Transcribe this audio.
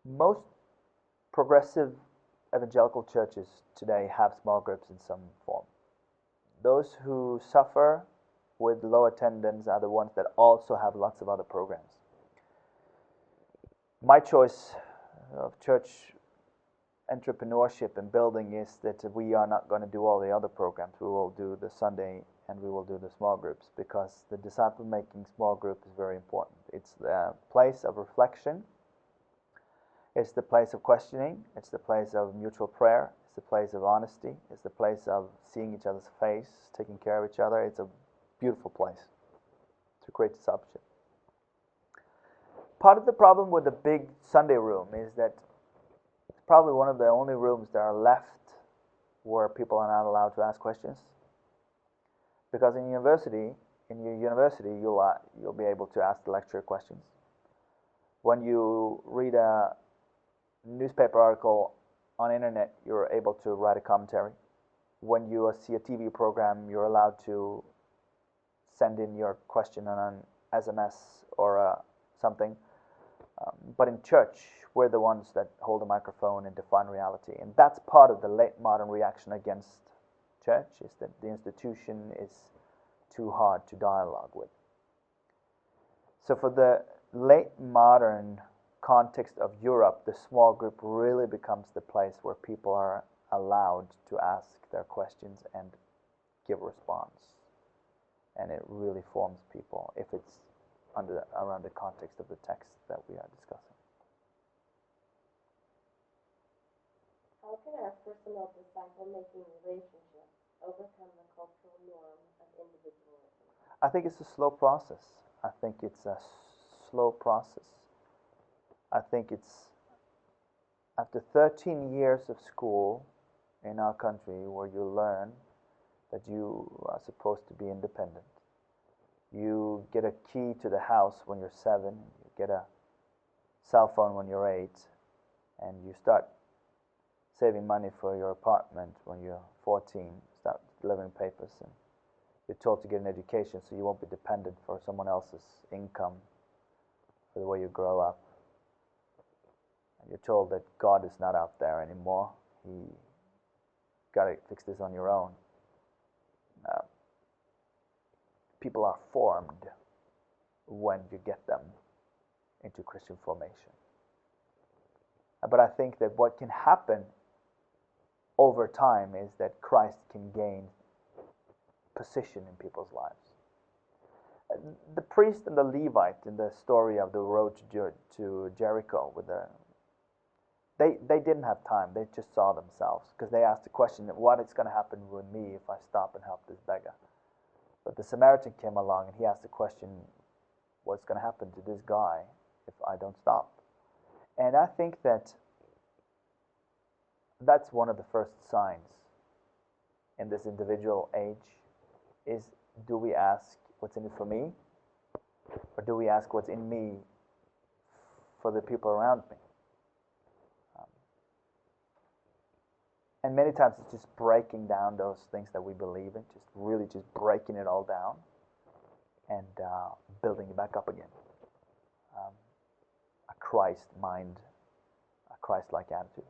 Most progressive evangelical churches today have small groups in some form. Those who suffer with low attendance are the ones that also have lots of other programs. My choice of church entrepreneurship and building is that we are not going to do all the other programs. We will do the Sunday and we will do the small groups, because the disciple-making small group is very important. It's the place of reflection. It's the place of questioning. It's the place of mutual prayer. It's the place of honesty. It's the place of seeing each other's face, taking care of each other. It's a beautiful place to create discipleship. Part of the problem with the big Sunday room is that it's probably one of the only rooms that are left where people are not allowed to ask questions. Because in your university, you'll be able to ask the lecturer questions. When you read a newspaper article on internet, you're able to write a commentary. When you see a TV program, you're allowed to send in your question on an SMS or something. But in church, we're the ones that hold the microphone and define reality. And that's part of the late modern reaction against church, is that the institution is too hard to dialogue with. So for the late modern context of Europe, the small group really becomes the place where people are allowed to ask their questions and give a response. And it really forms people if it's around the context of the text that we are discussing. How can our personal disciple-making relationship overcome the cultural norm of individualism? I think it's a slow process. I think it's after 13 years of school in our country, where you learn that you are supposed to be independent. You get a key to the house when you're 7, you get a cell phone when you're 8, and you start saving money for your apartment when you're 14, start delivering papers, and you're told to get an education so you won't be dependent for someone else's income for the way you grow up. And you're told that God is not out there anymore. You got to fix this on your own. People are formed when you get them into Christian formation. But I think that what can happen over time is that Christ can gain position in people's lives. The priest and the Levite in the story of the road to Jericho, they didn't have time. They just saw themselves, because they asked the question, what is going to happen with me if I stop and help this beggar? But the Samaritan came along and he asked the question, what's going to happen to this guy if I don't stop? And I think that that's one of the first signs in this individual age, is, do we ask what's in it for me? Or do we ask what's in me for the people around me? And many times it's just breaking down those things that we believe in, just breaking it all down and building it back up again. A Christ mind, a Christ-like attitude.